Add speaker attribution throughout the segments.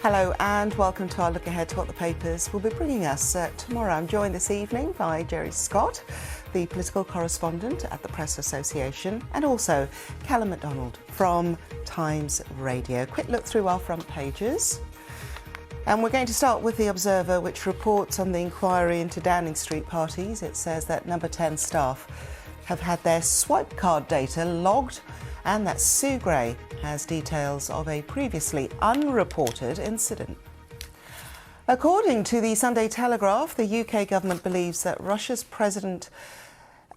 Speaker 1: Hello and welcome to our look ahead to what the papers will be bringing us tomorrow. I'm joined this evening by Jerry Scott, the political correspondent at the Press Association, and also Callum MacDonald from Times Radio. Quick look through our front pages. And we're going to start with The Observer, which reports on the inquiry into Downing Street parties. It says that Number 10 staff have had their swipe card data logged and that Sue Gray has details of a previously unreported incident. According to the Sunday Telegraph, the UK government believes that Russia's president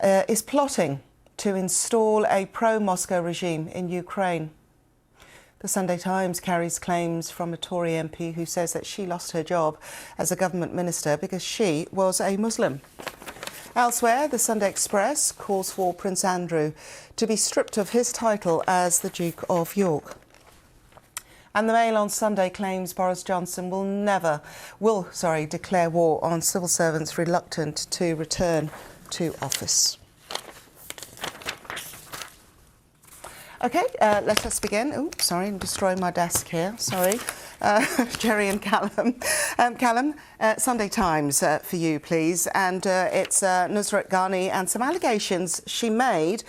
Speaker 1: is plotting to install a pro-Moscow regime in Ukraine. The Sunday Times carries claims from a Tory MP who says that she lost her job as a government minister because she was a Muslim. Elsewhere, the Sunday Express calls for Prince Andrew to be stripped of his title as the Duke of York. And the Mail on Sunday claims Boris Johnson will declare war on civil servants reluctant to return to office. OK, let us begin. Oh, sorry, I'm destroying my desk here. Sorry. Jerry and Callum. Callum, Sunday Times for you, please. And it's Nusrat Ghani and some allegations she made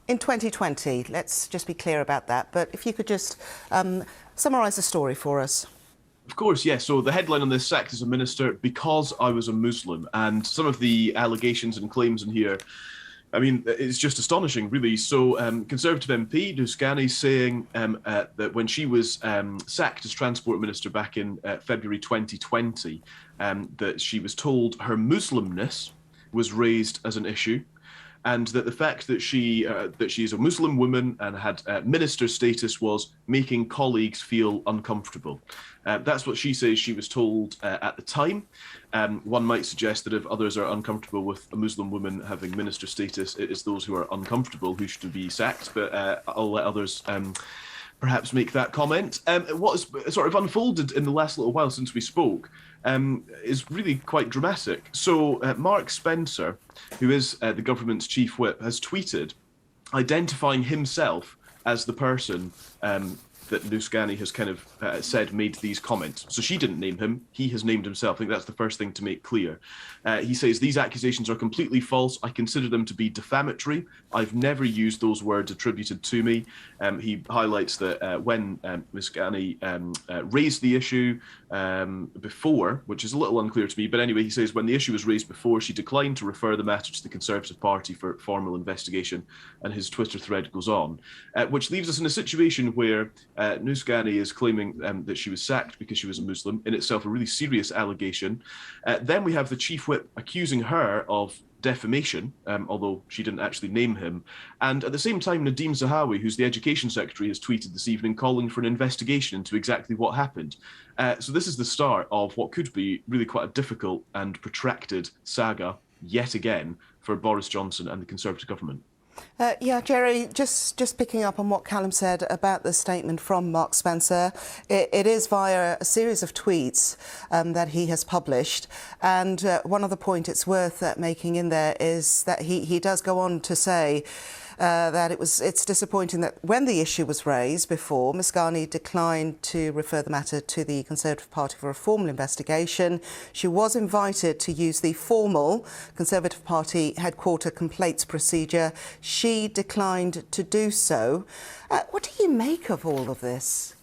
Speaker 1: in 2020. Let's just be clear about that. But if you could just summarise the story for us.
Speaker 2: Of course, yes. So the headline on this, sacked as a minister because I was a Muslim. And some of the allegations and claims in here, I mean, it's just astonishing, really. So Conservative MP Nusrat Ghani saying that when she was sacked as Transport Minister back in February 2020, that she was told her Muslimness was raised as an issue, and that the fact that she is a Muslim woman and had minister status was making colleagues feel uncomfortable. That's what she says she was told at the time. One might suggest that if others are uncomfortable with a Muslim woman having minister status, it is those who are uncomfortable who should be sacked. But I'll let others perhaps make that comment. What has sort of unfolded in the last little while since we spoke is really quite dramatic. So Mark Spencer, who is the government's chief whip, has tweeted identifying himself as the person that Nusrat Ghani has kind of said made these comments. So she didn't name him, he has named himself. I think that's the first thing to make clear. He says, these accusations are completely false. I consider them to be defamatory. I've never used those words attributed to me. He highlights that when Ms. Ghani raised the issue before, which is a little unclear to me, but anyway, he says when the issue was raised before, she declined to refer the matter to the Conservative Party for formal investigation, and his Twitter thread goes on, which leaves us in a situation where Nusrat Ghani is claiming that she was sacked because she was a Muslim, in itself a really serious allegation. Then we have the chief whip accusing her of defamation, although she didn't actually name him. And at the same time, Nadhim Zahawi, who's the Education Secretary, has tweeted this evening calling for an investigation into exactly what happened. So this is the start of what could be really quite a difficult and protracted saga, yet again, for Boris Johnson and the Conservative government.
Speaker 1: Yeah, Jerry, just picking up on what Callum said about the statement from Mark Spencer, it is via a series of tweets that he has published. And one other point it's worth making in there is that he does go on to say that it's disappointing that when the issue was raised before, Ms. Ghani declined to refer the matter to the Conservative Party for a formal investigation. She was invited to use the formal Conservative Party headquarter complaints procedure. She declined to do so. What do you make of all of this?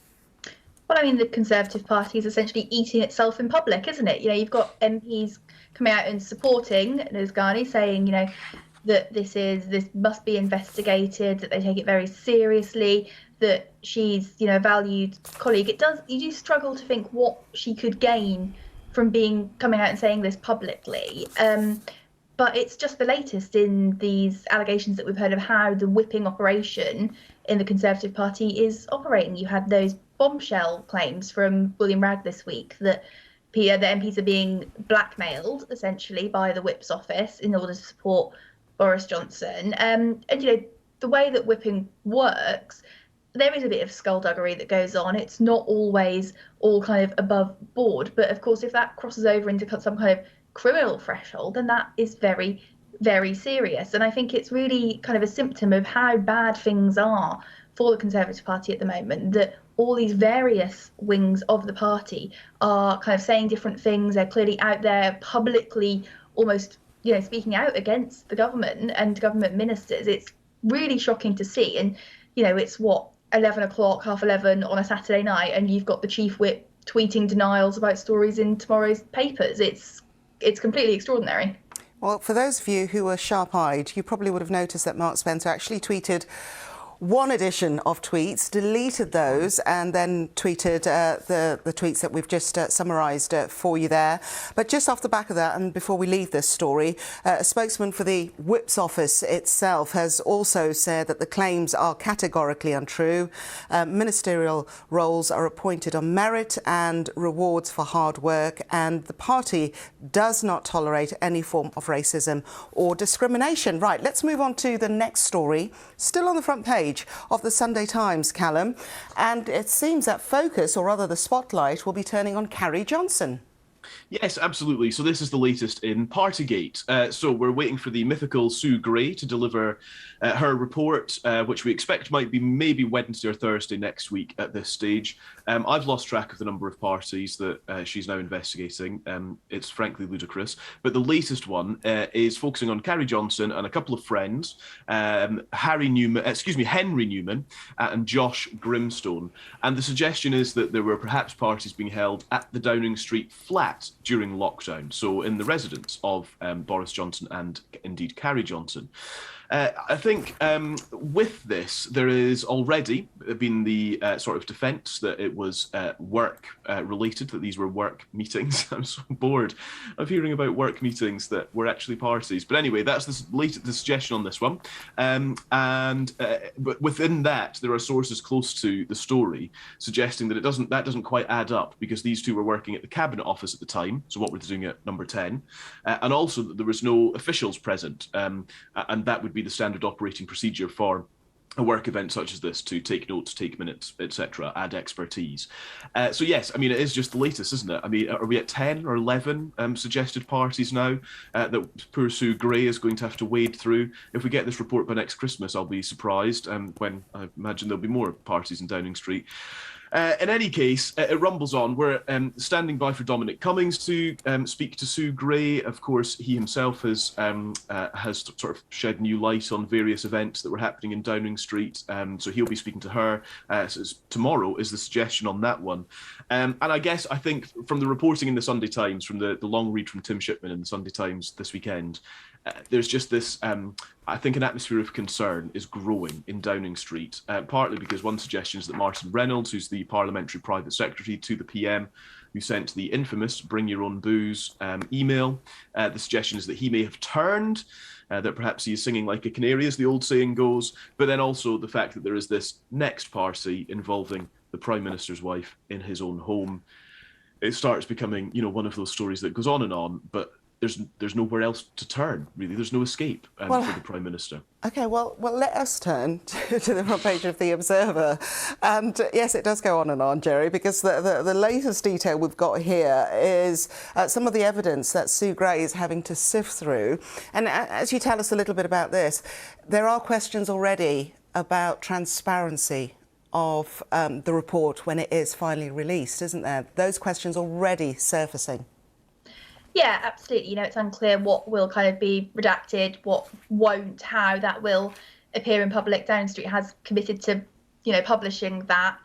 Speaker 3: Well, I mean, the Conservative Party is essentially eating itself in public, isn't it? You know, you've got MPs coming out and supporting Ms. Ghani, saying, you know, that this must be investigated, that they take it very seriously, that she's, you know, a valued colleague. You do struggle to think what she could gain from coming out and saying this publicly. But it's just the latest in these allegations that we've heard of how the whipping operation in the Conservative Party is operating. You had those bombshell claims from William Bragg this week that the MPs are being blackmailed essentially by the whip's office in order to support Boris Johnson. And, you know, the way that whipping works, there is a bit of skullduggery that goes on. It's not always all kind of above board. But of course, if that crosses over into some kind of criminal threshold, then that is very, very serious. And I think it's really kind of a symptom of how bad things are for the Conservative Party at the moment, that all these various wings of the party are kind of saying different things. They're clearly out there publicly, almost, speaking out against the government and government ministers. It's really shocking to see. And, it's 11 o'clock, 11:30 on a Saturday night, and you've got the chief whip tweeting denials about stories in tomorrow's papers. It's completely extraordinary.
Speaker 1: Well, for those of you who are sharp-eyed, you probably would have noticed that Mark Spencer actually tweeted one edition of tweets, deleted those, and then tweeted the tweets that we've just summarised for you there. But just off the back of that, and before we leave this story, a spokesman for the Whip's office itself has also said that the claims are categorically untrue. Ministerial roles are appointed on merit and rewards for hard work, and the party does not tolerate any form of racism or discrimination. Right, let's move on to the next story, still on the front page of the Sunday Times, Callum, and it seems that focus, or rather the spotlight, will be turning on Carrie Johnson.
Speaker 2: Yes, absolutely. So this is the latest in Partygate. So we're waiting for the mythical Sue Gray to deliver her report, which we expect might be maybe Wednesday or Thursday next week at this stage. I've lost track of the number of parties that she's now investigating. It's frankly ludicrous. But the latest one is focusing on Carrie Johnson and a couple of friends, Henry Newman and Josh Grimstone. And the suggestion is that there were perhaps parties being held at the Downing Street flat during lockdown, so in the residence of Boris Johnson and indeed Carrie Johnson. I think with this, there is already been the sort of defence that it was work related, that these were work meetings. I'm so bored of hearing about work meetings that were actually parties. But anyway, that's the suggestion on this one. But within that, there are sources close to the story suggesting that that doesn't quite add up, because these two were working at the Cabinet Office at the time, so what we're doing at number 10, and also that there was no officials present, and that would be the standard operating procedure for a work event such as this, to take notes, take minutes, etc., add expertise. So yes, I mean, it is just the latest, isn't it? I mean, are we at 10 or 11 suggested parties now that poor Sue Gray is going to have to wade through? If we get this report by next Christmas, I'll be surprised, when I imagine there'll be more parties in Downing Street. In any case, it rumbles on. We're standing by for Dominic Cummings to speak to Sue Gray. Of course, he himself has sort of shed new light on various events that were happening in Downing Street. So he'll be speaking to her. So tomorrow is the suggestion on that one. And I think from the reporting in the Sunday Times, from the long read from Tim Shipman in the Sunday Times this weekend, there's just this, I think an atmosphere of concern is growing in Downing Street, partly because one suggestion is that Martin Reynolds, who's the parliamentary private secretary to the PM, who sent the infamous bring your own booze email, the suggestion is that he may have turned, that perhaps he is singing like a canary, as the old saying goes, but then also the fact that there is this next party involving the Prime Minister's wife in his own home. It starts becoming, one of those stories that goes on, but there's nowhere else to turn, really. There's no escape for the Prime Minister. OK, well, let us turn to the front page of The Observer. And yes, it does go on, Jerry, because the latest detail we've got here is some of the evidence that Sue Gray is having to sift through. And as you tell us a little bit about this, there are questions already about transparency of the report when it is finally released, isn't there? Those questions already surfacing.
Speaker 3: Yeah, absolutely. It's unclear what will kind of be redacted, what won't, how that will appear in public. Downing Street has committed to, publishing that.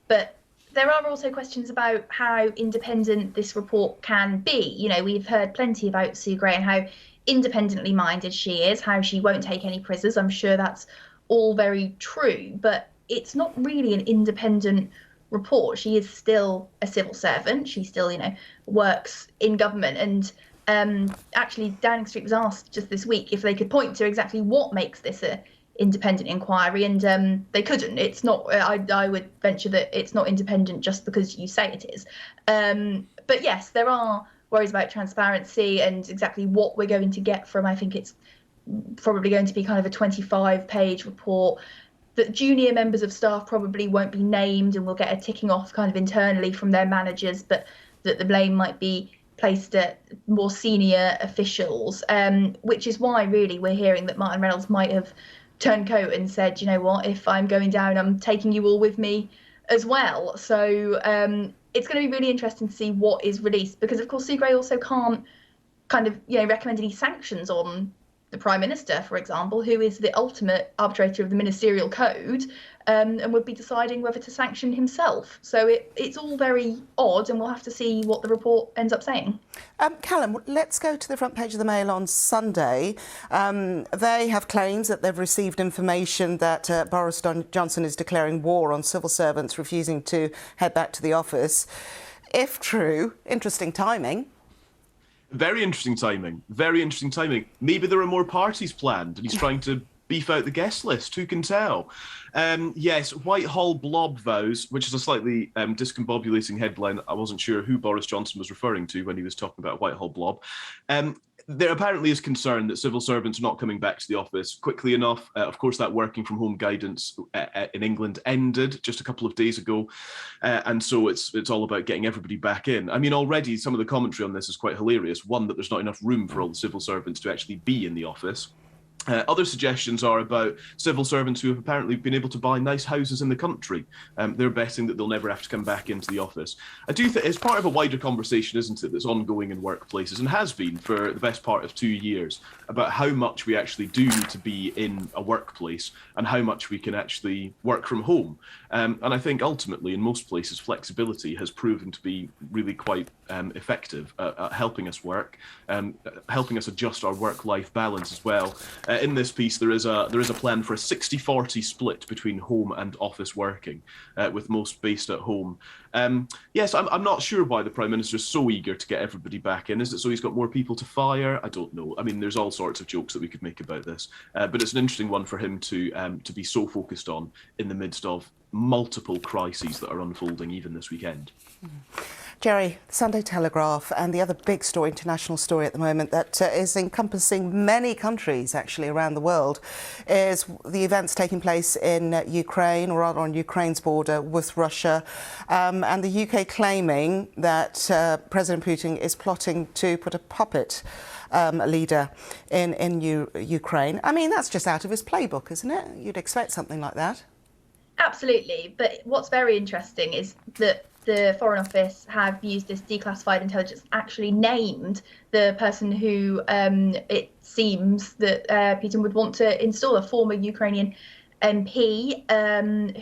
Speaker 3: But there are also questions about how independent this report can be. We've heard plenty about Sue Gray and how independently minded she is, how she won't take any prisoners. I'm sure that's all very true, but it's not really an independent report. She is still a civil servant. She still, works in government. And actually, Downing Street was asked just this week if they could point to exactly what makes this a independent inquiry, and they couldn't. It's not. I would venture that it's not independent just because you say it is. But yes, there are worries about transparency and exactly what we're going to get from. I think it's probably going to be kind of a 25-page report. That junior members of staff probably won't be named and will get a ticking off kind of internally from their managers, but that the blame might be placed at more senior officials, which is why really we're hearing that Martin Reynolds might have turned coat and said, you know what, if I'm going down, I'm taking you all with me as well. So it's going to be really interesting to see what is released, because of course Sue Gray also can't kind of recommend any sanctions on the Prime Minister, for example, who is the ultimate arbitrator of the ministerial code, and would be deciding whether to sanction himself. So it's all very odd, and we'll have to see what the report ends up saying.
Speaker 1: Callum, let's go to the front page of the Mail on Sunday. They have claims that they've received information that Boris Johnson is declaring war on civil servants refusing to head back to the office. If true, interesting timing.
Speaker 2: Very interesting timing. Very interesting timing. Maybe there are more parties planned and he's trying to beef out the guest list. Who can tell? Yes, Whitehall blob vows, which is a slightly discombobulating headline. I wasn't sure who Boris Johnson was referring to when he was talking about Whitehall blob. There apparently is concern that civil servants are not coming back to the office quickly enough. Of course, that working from home guidance in England ended just a couple of days ago. And so it's all about getting everybody back in. I mean, already some of the commentary on this is quite hilarious. One, that there's not enough room for all the civil servants to actually be in the office. Other suggestions are about civil servants who have apparently been able to buy nice houses in the country. They're betting that they'll never have to come back into the office. I do think it's part of a wider conversation, isn't it, that's ongoing in workplaces and has been for the best part of 2 years, about how much we actually do need to be in a workplace and how much we can actually work from home. And I think ultimately in most places flexibility has proven to be really quite effective at helping us work, helping us adjust our work-life balance as well. In this piece, there is a plan for a 60-40 split between home and office working, with most based at home. Yes, I'm not sure why the Prime Minister is so eager to get everybody back in. Is it so he's got more people to fire? I don't know. I mean, there's all sorts of jokes that we could make about this, but it's an interesting one for him to be so focused on in the midst of multiple crises that are unfolding even this weekend.
Speaker 1: Jerry, Sunday Telegraph, and the other big story, international story at the moment that is encompassing many countries actually around the world, is the events taking place in Ukraine, or rather on Ukraine's border with Russia, and the UK claiming that President Putin is plotting to put a puppet leader in Ukraine. I mean, that's just out of his playbook, isn't it? You'd expect something like that.
Speaker 3: Absolutely, but what's very interesting is that the Foreign Office have used this declassified intelligence, actually named the person who it seems that Putin would want to install, a former Ukrainian MP,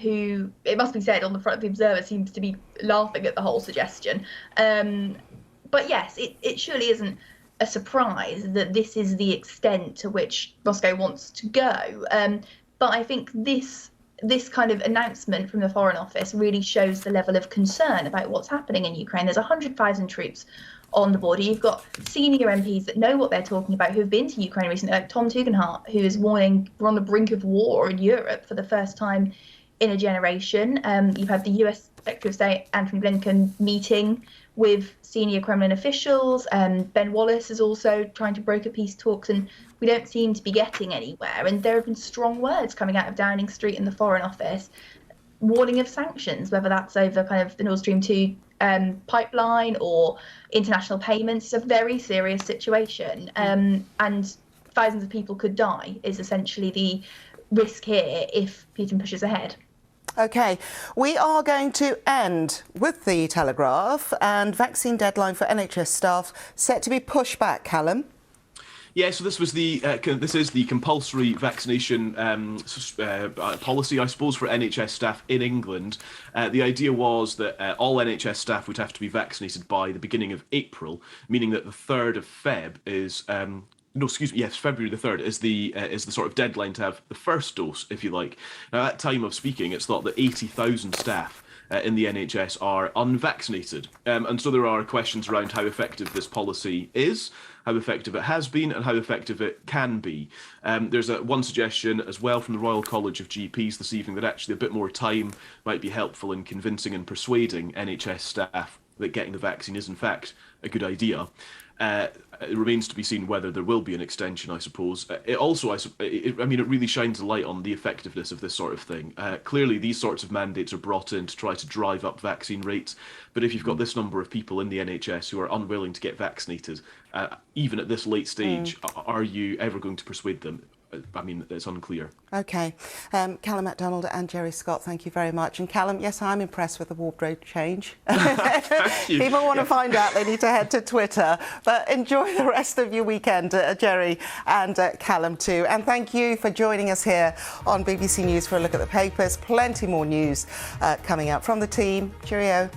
Speaker 3: who, it must be said, on the front of the Observer seems to be laughing at the whole suggestion. But yes, it surely isn't a surprise that this is the extent to which Moscow wants to go. But I think this kind of announcement from the Foreign Office really shows the level of concern about what's happening in Ukraine. There's 100,000 troops on the border. You've got senior MPs that know what they're talking about, who've been to Ukraine recently, like Tom Tugendhat, who is warning we're on the brink of war in Europe for the first time in a generation. You've had the US Secretary of State, Antony Blinken, meeting with senior Kremlin officials. Ben Wallace is also trying to broker peace talks, and we don't seem to be getting anywhere. And there have been strong words coming out of Downing Street and the Foreign Office, warning of sanctions, whether that's over kind of the Nord Stream 2 pipeline or international payments. It's a very serious situation. And thousands of people could die is essentially the risk here if Putin pushes ahead.
Speaker 1: OK, we are going to end with the Telegraph, and vaccine deadline for NHS staff set to be pushed back, Callum.
Speaker 2: Yeah, so this is the compulsory vaccination policy, I suppose, for NHS staff in England. The idea was that all NHS staff would have to be vaccinated by the beginning of April, meaning that the 3rd of Feb is February the 3rd is the sort of deadline to have the first dose, if you like. Now, at time of speaking, it's thought that 80,000 staff in the NHS are unvaccinated. And so there are questions around how effective this policy is, how effective it has been, and how effective it can be. There's one suggestion as well from the Royal College of GPs this evening that actually a bit more time might be helpful in convincing and persuading NHS staff that getting the vaccine is in fact a good idea. It remains to be seen whether there will be an extension, I suppose. It also, it really shines a light on the effectiveness of this sort of thing. Clearly, these sorts of mandates are brought in to try to drive up vaccine rates. But if you've got this number of people in the NHS who are unwilling to get vaccinated, even at this late stage, are you ever going to persuade them? I mean, it's unclear.
Speaker 1: Okay. Callum MacDonald and Jerry Scott, thank you very much. And Callum, yes, I'm impressed with the wardrobe change. People want to find out, they need to head to Twitter. But enjoy the rest of your weekend, Jerry and Callum too. And thank you for joining us here on BBC News for a look at the papers. Plenty more news coming up from the team. Cheerio.